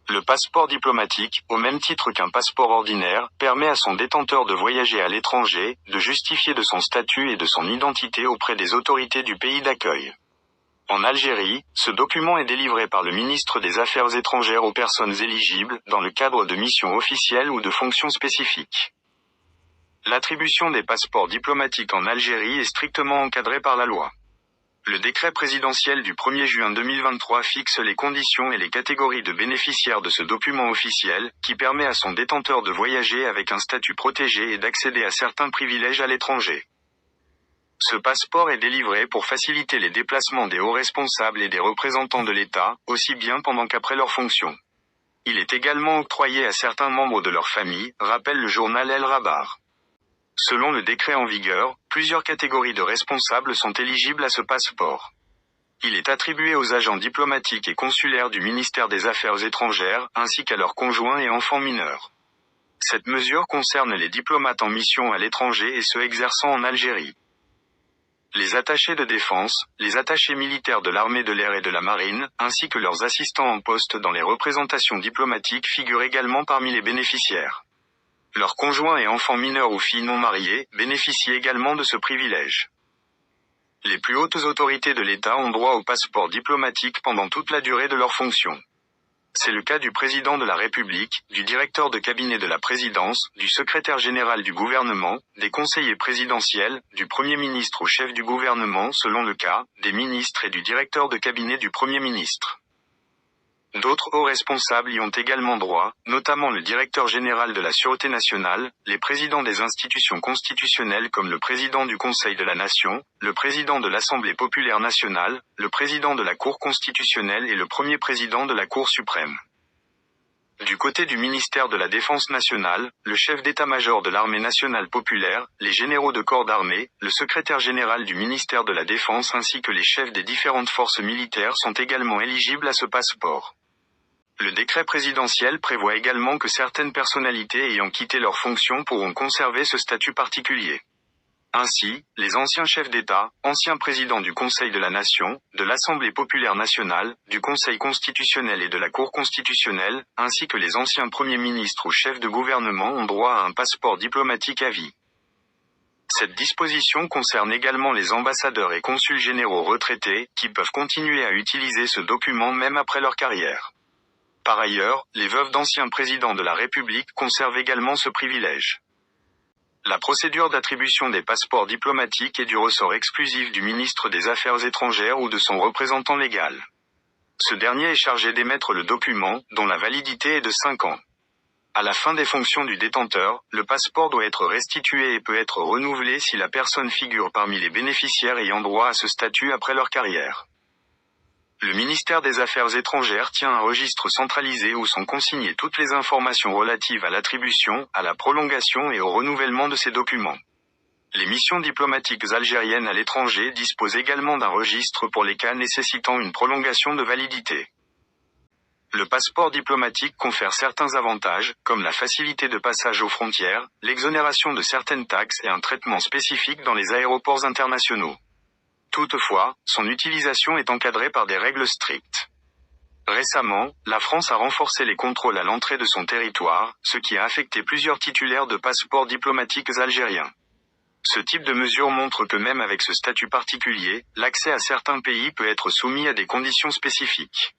Le passeport diplomatique, au même titre qu'un passeport ordinaire, permet à son détenteur de voyager à l'étranger, de justifier de son statut et de son identité auprès des autorités du pays d'accueil. En Algérie, ce document est délivré par le ministre des Affaires étrangères aux personnes éligibles, dans le cadre de missions officielles ou de fonctions spécifiques. L'attribution des passeports diplomatiques en Algérie est strictement encadrée par la loi. Le décret présidentiel du 1er juin 2023 fixe les conditions et les catégories de bénéficiaires de ce document officiel, qui permet à son détenteur de voyager avec un statut protégé et d'accéder à certains privilèges à l'étranger. Ce passeport est délivré pour faciliter les déplacements des hauts responsables et des représentants de l'État, aussi bien pendant qu'après leur fonction. Il est également octroyé à certains membres de leur famille, rappelle le journal El Rabar. Selon le décret en vigueur, plusieurs catégories de responsables sont éligibles à ce passeport. Il est attribué aux agents diplomatiques et consulaires du ministère des Affaires étrangères, ainsi qu'à leurs conjoints et enfants mineurs. Cette mesure concerne les diplomates en mission à l'étranger et ceux exerçant en Algérie. Les attachés de défense, les attachés militaires de l'armée de l'air et de la marine, ainsi que leurs assistants en poste dans les représentations diplomatiques figurent également parmi les bénéficiaires. Leurs conjoints et enfants mineurs ou filles non mariées bénéficient également de ce privilège. Les plus hautes autorités de l'État ont droit au passeport diplomatique pendant toute la durée de leur fonction. C'est le cas du président de la République, du directeur de cabinet de la présidence, du secrétaire général du gouvernement, des conseillers présidentiels, du Premier ministre ou chef du gouvernement selon le cas, des ministres et du directeur de cabinet du Premier ministre. D'autres hauts responsables y ont également droit, notamment le directeur général de la Sûreté nationale, les présidents des institutions constitutionnelles comme le président du Conseil de la Nation, le président de l'Assemblée populaire nationale, le président de la Cour constitutionnelle et le premier président de la Cour suprême. Du côté du ministère de la Défense nationale, le chef d'état-major de l'armée nationale populaire, les généraux de corps d'armée, le secrétaire général du ministère de la Défense ainsi que les chefs des différentes forces militaires sont également éligibles à ce passeport. Le décret présidentiel prévoit également que certaines personnalités ayant quitté leurs fonctions pourront conserver ce statut particulier. Ainsi, les anciens chefs d'État, anciens présidents du Conseil de la Nation, de l'Assemblée populaire nationale, du Conseil constitutionnel et de la Cour constitutionnelle, ainsi que les anciens premiers ministres ou chefs de gouvernement ont droit à un passeport diplomatique à vie. Cette disposition concerne également les ambassadeurs et consuls généraux retraités, qui peuvent continuer à utiliser ce document même après leur carrière. Par ailleurs, les veuves d'anciens présidents de la République conservent également ce privilège. La procédure d'attribution des passeports diplomatiques est du ressort exclusif du ministre des Affaires étrangères ou de son représentant légal. Ce dernier est chargé d'émettre le document, dont la validité est de 5 ans. À la fin des fonctions du détenteur, le passeport doit être restitué et peut être renouvelé si la personne figure parmi les bénéficiaires ayant droit à ce statut après leur carrière. Le ministère des Affaires étrangères tient un registre centralisé où sont consignées toutes les informations relatives à l'attribution, à la prolongation et au renouvellement de ces documents. Les missions diplomatiques algériennes à l'étranger disposent également d'un registre pour les cas nécessitant une prolongation de validité. Le passeport diplomatique confère certains avantages, comme la facilité de passage aux frontières, l'exonération de certaines taxes et un traitement spécifique dans les aéroports internationaux. Toutefois, son utilisation est encadrée par des règles strictes. Récemment, la France a renforcé les contrôles à l'entrée de son territoire, ce qui a affecté plusieurs titulaires de passeports diplomatiques algériens. Ce type de mesure montre que même avec ce statut particulier, l'accès à certains pays peut être soumis à des conditions spécifiques.